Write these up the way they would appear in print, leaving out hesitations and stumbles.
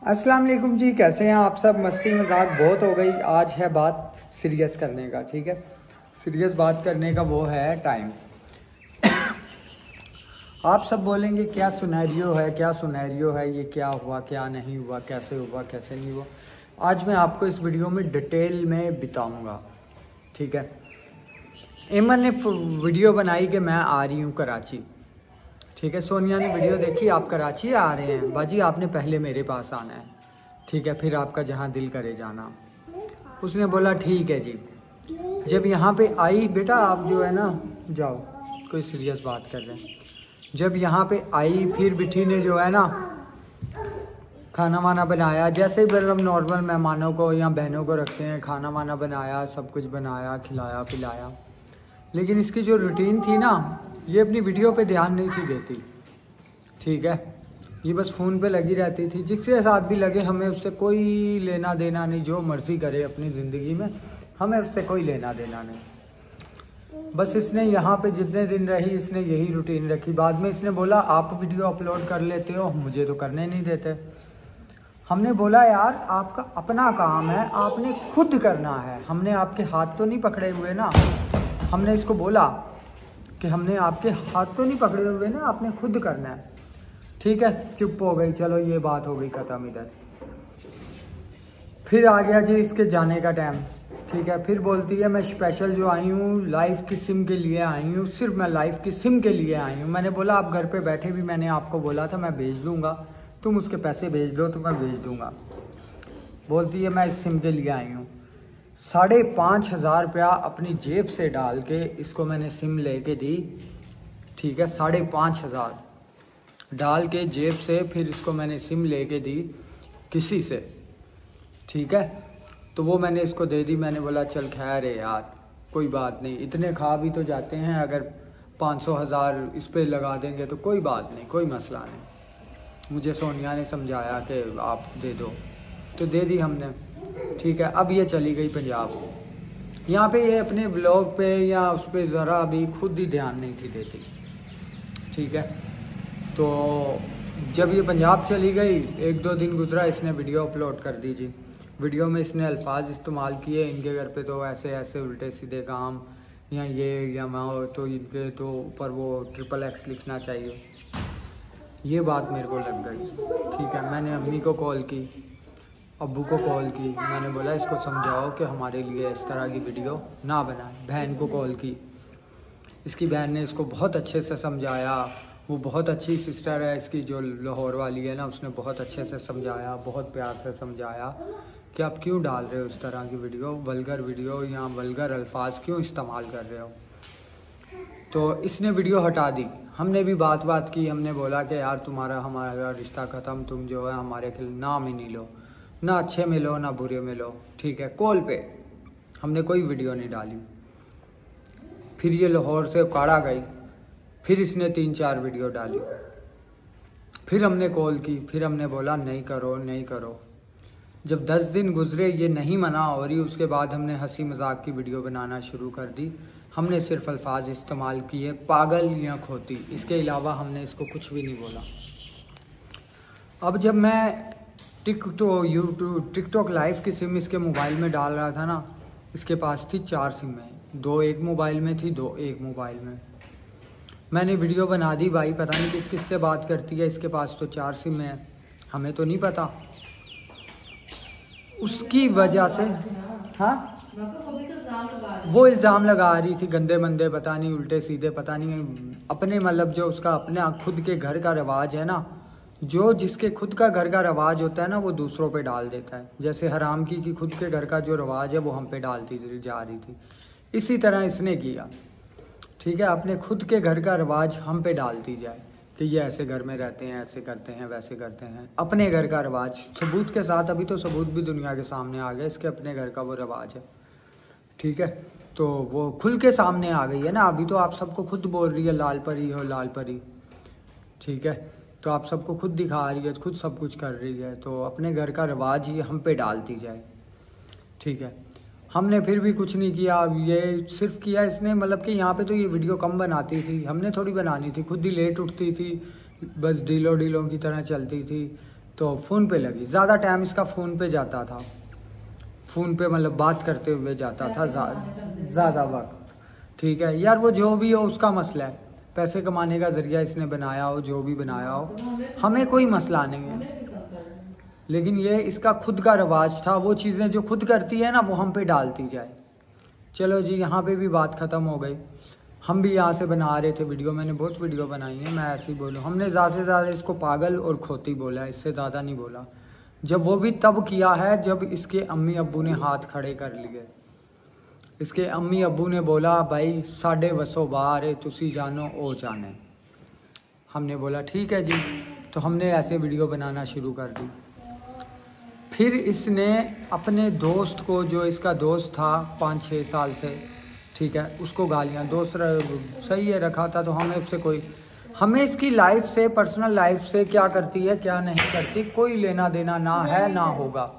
अस्सलाम वालेकुम जी, कैसे हैं आप सब। मस्ती मजाक बहुत हो गई, आज है बात सीरियस करने का। ठीक है, सीरियस बात करने का वो है टाइम। आप सब बोलेंगे क्या सुनैरियो है, क्या सुनैरियो है, ये क्या हुआ क्या नहीं हुआ, कैसे हुआ कैसे नहीं हुआ। आज मैं आपको इस वीडियो में डिटेल में बताऊंगा। ठीक है, एमन ने वीडियो बनाई कि मैं आ रही हूँ कराची। ठीक है, सोनिया ने वीडियो देखी आप कराची आ रहे हैं, बाजी आपने पहले मेरे पास आना है। ठीक है, फिर आपका जहाँ दिल करे जाना। उसने बोला ठीक है जी। जब यहाँ पे आई, बेटा आप जो है ना जाओ, कोई सीरियस बात कर रहे हैं। जब यहाँ पे आई फिर बिठी ने जो है ना खाना वाना बनाया, जैसे मतलब नॉर्मल मेहमानों को या बहनों को रखते हैं, खाना वाना बनाया, सब कुछ बनाया, खिलाया पिलाया। लेकिन इसकी जो रूटीन थी ना, ये अपनी वीडियो पे ध्यान नहीं थी देती। ठीक है, ये बस फ़ोन पे लगी रहती थी। जिसके साथ भी लगे हमें उससे कोई लेना देना नहीं, जो मर्ज़ी करे अपनी ज़िंदगी में, हमें उससे कोई लेना देना नहीं। बस इसने यहाँ पे जितने दिन रही इसने यही रूटीन रखी। बाद में इसने बोला आप वीडियो अपलोड कर लेते हो, मुझे तो करने नहीं देते। हमने बोला यार आपका अपना काम है, आपने खुद करना है, हमने आपके हाथ तो नहीं पकड़े हुए ना। हमने इसको बोला कि हमने आपके हाथ तो नहीं पकड़े हुए ना, आपने खुद करना है। ठीक है, चुप हो गई, चलो ये बात हो गई ख़त्म इधर। फिर आ गया जी इसके जाने का टाइम। ठीक है, फिर बोलती है मैं स्पेशल जो आई हूँ लाइफ की सिम के लिए आई हूँ, सिर्फ मैं लाइफ की सिम के लिए आई हूँ। मैंने बोला आप घर पे बैठे भी मैंने आपको बोला था मैं भेज दूँगा, तुम उसके पैसे भेज दो तो मैं भेज दूँगा। बोलती है मैं इस सिम के लिए आई हूँ। 5,500 रुपया अपनी जेब से डाल के इसको मैंने सिम लेके दी। ठीक है, 5,500 डाल के जेब से फिर इसको मैंने सिम लेके दी किसी से। ठीक है, तो वो मैंने इसको दे दी। मैंने बोला चल खैर है यार, कोई बात नहीं, इतने खा भी तो जाते हैं, अगर 500,000 इस पे लगा देंगे तो कोई बात नहीं, कोई मसला नहीं। मुझे सोनिया ने समझाया कि आप दे दो, तो दे दी हमने। ठीक है, अब ये चली गई पंजाब। यहाँ पे ये अपने व्लॉग पे या उस पर ज़रा भी खुद ही ध्यान नहीं थी देती। ठीक है, तो जब ये पंजाब चली गई, 1-2 दिन गुजरा, इसने वीडियो अपलोड कर दी जी। वीडियो में इसने अल्फाज इस्तेमाल किए, इनके घर पे तो ऐसे ऐसे उल्टे सीधे काम, या ये या वो, तो इनके तो ऊपर वो XXX लिखना चाहिए। ये बात मेरे को लग गई। ठीक है, मैंने अम्मी को कॉल की, अब्बू को कॉल की, मैंने बोला इसको समझाओ कि हमारे लिए इस तरह की वीडियो ना बनाए। बहन को कॉल की, इसकी बहन ने इसको बहुत अच्छे से समझाया। वो बहुत अच्छी सिस्टर है इसकी जो लाहौर वाली है ना, उसने बहुत अच्छे से समझाया, बहुत प्यार से समझाया कि आप क्यों डाल रहे हो इस तरह की वीडियो, वल्गर वीडियो या वल्गर अल्फाज क्यों इस्तेमाल कर रहे हो। तो इसने वीडियो हटा दी। हमने भी बात की, हमने बोला कि यार तुम्हारा हमारा रिश्ता ख़त्म, तुम जो है हमारे नाम ही नहीं लो, ना अच्छे में लो ना बुरे में लो। ठीक है, कॉल पे हमने कोई वीडियो नहीं डाली। फिर ये लाहौर से उकाड़ा गई, फिर इसने 3-4 वीडियो डाली। फिर हमने कॉल की, फिर हमने बोला नहीं करो नहीं करो। जब 10 दिन गुजरे ये नहीं मना हो रही, उसके बाद हमने हंसी मजाक की वीडियो बनाना शुरू कर दी। हमने सिर्फ अल्फाज इस्तेमाल किए पागल या खोती, इसके अलावा हमने इसको कुछ भी नहीं बोला। अब जब मैं टिकटॉक लाइव की सिम इसके मोबाइल में डाल रहा था ना, इसके पास थी 4 सिमें, 2 एक मोबाइल में थी, 2 एक मोबाइल में। मैंने वीडियो बना दी, भाई पता नहीं किससे बात करती है, इसके पास तो 4 सिम है, हमें तो नहीं पता। उसकी वजह से हाँ वो इल्ज़ाम लगा रही थी गंदे मंदे, पता नहीं उल्टे सीधे, पता नहीं अपने मतलब जो उसका अपने खुद के घर का रिवाज है ना, जो जिसके खुद का घर का रिवाज होता है ना, वो दूसरों पे डाल देता है। जैसे हराम की खुद के घर का जो रिवाज है वो हम पे डालती जा रही थी, इसी तरह इसने किया। ठीक है, अपने खुद के घर का रिवाज हम पे डालती जाए कि ये ऐसे घर में रहते हैं, ऐसे करते हैं, वैसे करते हैं। अपने घर का रिवाज सबूत के साथ, अभी तो सबूत भी दुनिया के सामने आ गया, इसके अपने घर का वो रिवाज है। ठीक है, तो वो खुल के सामने आ गई है ना। अभी तो आप सबको खुद बोल रही है लाल परी हो लाल परी। ठीक है, तो आप सबको खुद दिखा रही है, खुद सब कुछ कर रही है, तो अपने घर का रिवाज ही हम पे डालती जाए। ठीक है, हमने फिर भी कुछ नहीं किया। ये सिर्फ किया इसने मतलब कि यहाँ पे तो ये वीडियो कम बनाती थी, हमने थोड़ी बनानी थी, खुद ही लेट उठती थी, बस ढीलों की तरह चलती थी। तो फ़ोन पे लगी। ज़्यादा टाइम इसका फ़ोन पे जाता था, फ़ोन पे मतलब बात करते हुए जाता था ज़्यादा वक्त। ठीक है यार, वो जो भी हो उसका मसला है, पैसे कमाने का ज़रिया इसने बनाया हो, जो भी बनाया हो, हमें कोई मसला नहीं है। लेकिन ये इसका खुद का रवाज था, वो चीज़ें जो खुद करती है ना वो हम पे डालती जाए। चलो जी, यहाँ पे भी बात ख़त्म हो गई। हम भी यहाँ से बना रहे थे वीडियो, मैंने बहुत वीडियो बनाई है, मैं ऐसे ही बोलूँ। हमने ज़्यादा से ज़्यादा इसको पागल और खोती बोला है, इससे ज़्यादा नहीं बोला। जब वो भी तब किया है जब इसके अम्मी अब्बू ने हाथ खड़े कर लिए। इसके अम्मी अब्बू ने बोला भाई 250 बार तुसी जानो ओ जाने। हमने बोला ठीक है जी, तो हमने ऐसे वीडियो बनाना शुरू कर दी। फिर इसने अपने दोस्त को, जो इसका दोस्त था 5-6 साल से, ठीक है, उसको गालियाँ, दोस्त सही है रखा था, तो हमें इसकी लाइफ से, पर्सनल लाइफ से क्या करती है क्या नहीं करती कोई लेना देना ना है ना होगा।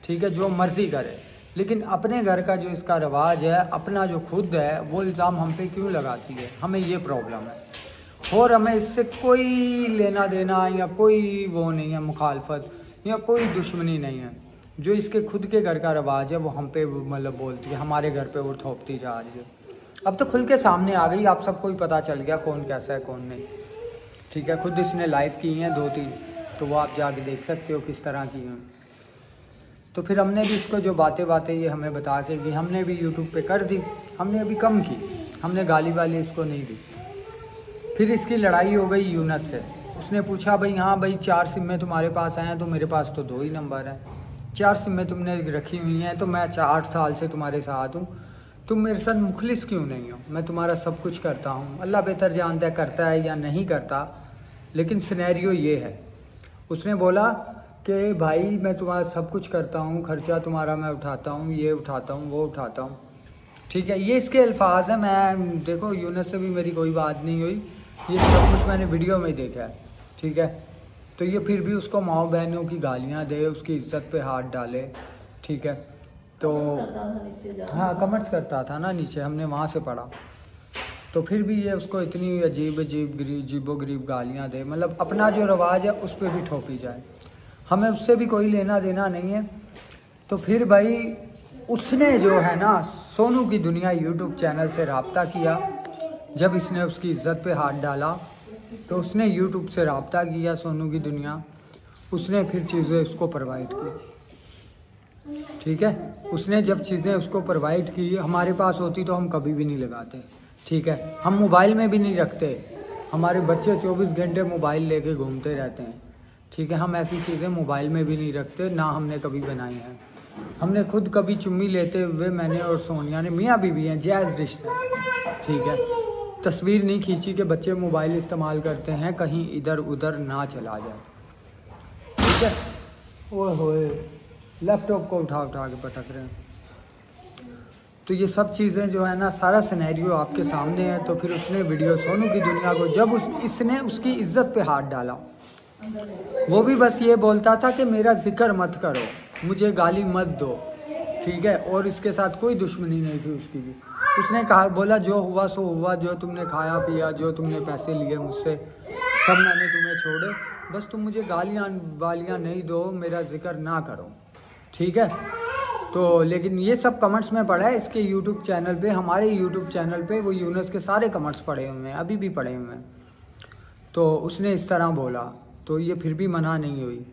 ठीक है, जो मर्जी करे, लेकिन अपने घर का जो इसका रवाज है, अपना जो खुद है, वो इल्ज़ाम हम पे क्यों लगाती है, हमें ये प्रॉब्लम है। और हमें इससे कोई लेना देना या कोई वो नहीं है, मुखालफत या कोई दुश्मनी नहीं है। जो इसके खुद के घर का रवाज है वो हम पे मतलब बोलती है, हमारे घर पे वो थोपती जा रही है। अब तो खुल के सामने आ गई, आप सबको ही पता चल गया कौन कैसा है कौन नहीं। ठीक है, खुद इसने लाइव की हैं 2-3, तो वो आप जाके देख सकते हो किस तरह की हैं। तो फिर हमने भी इसको जो बातें ये हमें बता के कि हमने भी यूट्यूब पे कर दी, हमने अभी कम की, हमने गाली वाली इसको नहीं दी। फिर इसकी लड़ाई हो गई यूनस से। उसने पूछा भाई हाँ भाई 4 सिम्में तुम्हारे पास आए हैं, तो मेरे पास तो 2 ही नंबर हैं, 4 सिम्में तुमने रखी हुई हैं, तो मैं 8 साल से तुम्हारे साथ हूँ, तुम मेरे साथ मुखलिस क्यों नहीं हो? मैं तुम्हारा सब कुछ करता हूँ, अल्लाह बेहतर जानता है करता है या नहीं करता, लेकिन सिनेरियो ये है। उसने बोला कि भाई मैं तुम्हारा सब कुछ करता हूँ, खर्चा तुम्हारा मैं उठाता हूँ, ये उठाता हूँ, वो उठाता हूँ। ठीक है, ये इसके अल्फाज हैं। मैं देखो यूनस से भी मेरी कोई बात नहीं हुई, ये सब कुछ मैंने वीडियो में देखा है। ठीक है, तो ये फिर भी उसको माँ बहनों की गालियाँ दे, उसकी इज्जत पे हाथ डाले। ठीक है, तो हाँ कमेंट्स करता था ना नीचे, हमने वहाँ से पढ़ा। तो फिर भी ये उसको इतनी अजीबो गरीब गालियाँ दे, मतलब अपना जो रवाज है उस पर भी ठोपी जाए, हमें उससे भी कोई लेना देना नहीं है। तो फिर भाई उसने जो है ना सोनू की दुनिया यूट्यूब चैनल से रब्ता किया। जब इसने उसकी इज्जत पे हाथ डाला तो उसने यूट्यूब से रब्ता किया सोनू की दुनिया, उसने फिर चीज़ें उसको प्रोवाइड की। ठीक है, उसने जब चीज़ें उसको प्रोवाइड की, हमारे पास होती तो हम कभी भी नहीं लगाते। ठीक है, हम मोबाइल में भी नहीं रखते, हमारे बच्चे 24 घंटे मोबाइल लेके घूमते रहते हैं। ठीक है, हम ऐसी चीज़ें मोबाइल में भी नहीं रखते, ना हमने कभी बनाई हैं। हमने खुद कभी चुम्मी लेते हुए, मैंने और सोनिया ने, मियाँ बीवी हैं, जायज़ रिश्ता। ठीक है, तस्वीर नहीं खींची कि बच्चे मोबाइल इस्तेमाल करते हैं कहीं इधर उधर ना चला जाए। ठीक है, ओए होए लैपटॉप को उठा के पटक रहे हैं। तो ये सब चीज़ें जो है ना, सारा सिनेरियो आपके सामने है। तो फिर उसने वीडियो सोनू की दुनिया को, जब इसने उसकी इज्जत पे हाथ डाला, वो भी बस ये बोलता था कि मेरा जिक्र मत करो, मुझे गाली मत दो। ठीक है, और इसके साथ कोई दुश्मनी नहीं थी उसकी भी। उसने कहा, बोला जो हुआ सो हुआ, जो तुमने खाया पिया, जो तुमने पैसे लिए मुझसे, सब मैंने तुम्हें छोड़े, बस तुम मुझे गालियाँ वालियाँ नहीं दो, मेरा जिक्र ना करो। ठीक है, तो लेकिन ये सब कमेंट्स में पढ़ा है इसके यूट्यूब चैनल पे, हमारे यूट्यूब चैनल पे वो यूनस के सारे कमेंट्स पढ़े हुए हैं, अभी भी पढ़े हुए हैं। तो उसने इस तरह बोला, तो ये फिर भी मना नहीं हुई।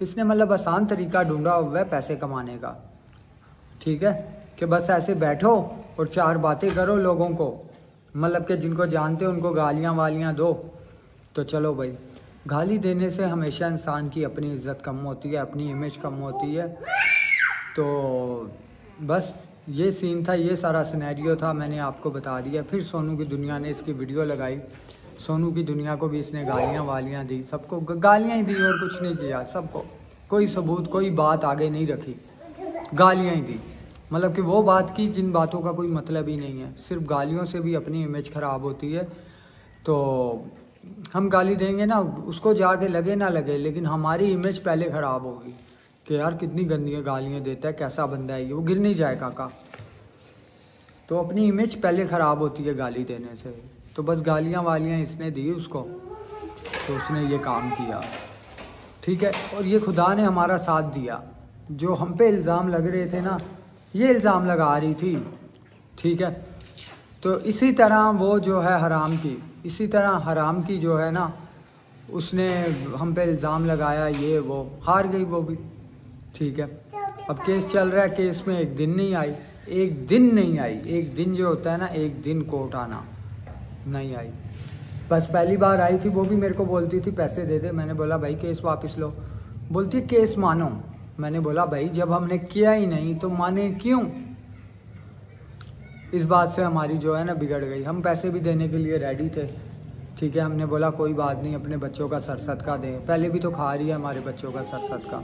इसने मतलब आसान तरीका ढूंढा हुआ है पैसे कमाने का। ठीक है, कि बस ऐसे बैठो और 4 बातें करो लोगों को, मतलब कि जिनको जानते हो उनको गालियाँ वालियाँ दो। तो चलो भाई, गाली देने से हमेशा इंसान की अपनी इज़्ज़त कम होती है, अपनी इमेज कम होती है। तो बस ये सीन था, ये सारा सिनेरियो था, मैंने आपको बता दिया। फिर सोनू की दुनिया ने इसकी वीडियो लगाई, सोनू की दुनिया को भी इसने गालियाँ वालियाँ दी, सबको गालियाँ ही दी और कुछ नहीं किया, सबको कोई सबूत कोई बात आगे नहीं रखी, गालियाँ ही दी। मतलब कि वो बात की जिन बातों का कोई मतलब ही नहीं है। सिर्फ गालियों से भी अपनी इमेज ख़राब होती है। तो हम गाली देंगे ना, उसको जाके लगे ना लगे, लेकिन हमारी इमेज पहले ख़राब होगी कि यार कितनी गंदी गालियाँ देता है, कैसा बंदा है ये, वो गिर नहीं जाए काका। तो अपनी इमेज पहले ख़राब होती है गाली देने से। तो बस गालियाँ वालियाँ इसने दी उसको, तो उसने ये काम किया। ठीक है। और ये खुदा ने हमारा साथ दिया। जो हम पे इल्ज़ाम लग रहे थे ना, ये इल्ज़ाम लगा रही थी, ठीक है। तो इसी तरह वो जो है हराम की, इसी तरह हराम की जो है ना, उसने हम पे इल्ज़ाम लगाया, ये वो हार गई वो भी, ठीक है। अब केस चल रहा है, केस में एक दिन नहीं आई, एक दिन नहीं आई। एक दिन जो होता है ना, एक दिन कोर्ट आना, नहीं आई। बस पहली बार आई थी, वो भी मेरे को बोलती थी पैसे दे दे। मैंने बोला भाई केस वापस लो। बोलती केस मानो। मैंने बोला भाई जब हमने किया ही नहीं तो माने क्यों। इस बात से हमारी जो है ना बिगड़ गई। हम पैसे भी देने के लिए रेडी थे, ठीक है। हमने बोला कोई बात नहीं, अपने बच्चों का सर सदका दें। पहले भी तो खा रही है हमारे बच्चों का सर सदका,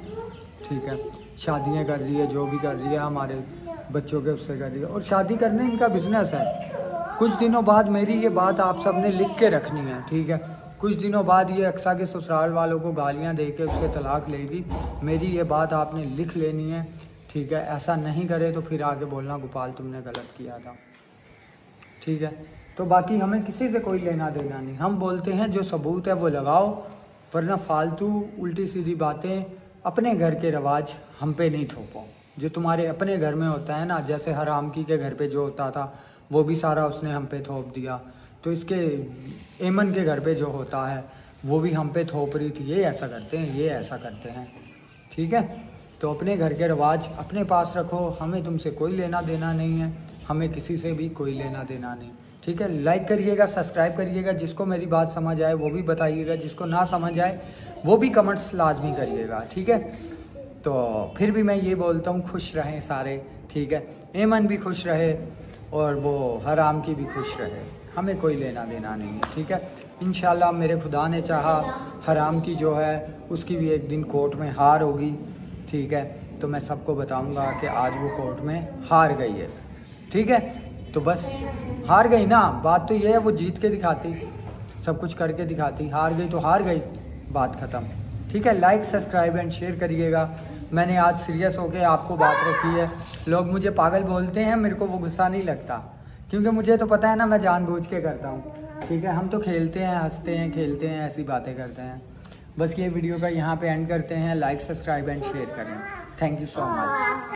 ठीक है। शादियाँ कर रही है, जो भी कर रही है हमारे बच्चों के उससे कर रही है। और शादी करने इनका बिजनेस है। कुछ दिनों बाद मेरी ये बात आप सब ने लिख के रखनी है, ठीक है। कुछ दिनों बाद ये अक्सा के ससुराल वालों को गालियां दे के उससे तलाक लेगी। मेरी ये बात आपने लिख लेनी है, ठीक है। ऐसा नहीं करे तो फिर आगे बोलना गोपाल तुमने गलत किया था, ठीक है। तो बाकी हमें किसी से कोई लेना देना नहीं। हम बोलते हैं जो सबूत है वो लगाओ, वरना फालतू उल्टी सीधी बातें, अपने घर के रवाज हम पे नहीं थोपो। जो तुम्हारे अपने घर में होता है ना, जैसे हरामकी के घर पे जो होता था वो भी सारा उसने हम पे थोप दिया। तो इसके एमन के घर पे जो होता है वो भी हम पे थोप रही थी, ये ऐसा करते हैं, ये ऐसा करते हैं, ठीक है। तो अपने घर के रवाज अपने पास रखो। हमें तुमसे कोई लेना देना नहीं है, हमें किसी से भी कोई लेना देना नहीं, ठीक है। लाइक करिएगा, सब्सक्राइब करिएगा। जिसको मेरी बात समझ आए वो भी बताइएगा, जिसको ना समझ आए वो भी कमेंट्स लाजमी करिएगा, ठीक है। तो फिर भी मैं ये बोलता हूँ खुश रहें सारे, ठीक है। एमन भी खुश रहे और वो हराम की भी खुश रहे, हमें कोई लेना देना नहीं है, ठीक है। इंशाल्लाह मेरे खुदा ने चाहा हराम की जो है उसकी भी एक दिन कोर्ट में हार होगी, ठीक है। तो मैं सबको बताऊंगा कि आज वो कोर्ट में हार गई है, ठीक है। तो बस हार गई ना, बात तो ये है। वो जीत के दिखाती, सब कुछ करके दिखाती। हार गई तो हार गई, बात ख़त्म, ठीक है। लाइक सब्सक्राइब एंड शेयर करिएगा। मैंने आज सीरियस होके आपको बात रखी है। लोग मुझे पागल बोलते हैं, मेरे को वो गुस्सा नहीं लगता, क्योंकि मुझे तो पता है ना मैं जानबूझ के करता हूँ, ठीक है। हम तो खेलते हैं, हंसते हैं, खेलते हैं, ऐसी बातें करते हैं। बस ये वीडियो का यहाँ पे एंड करते हैं। लाइक सब्सक्राइब एंड शेयर करें। Thank you so much.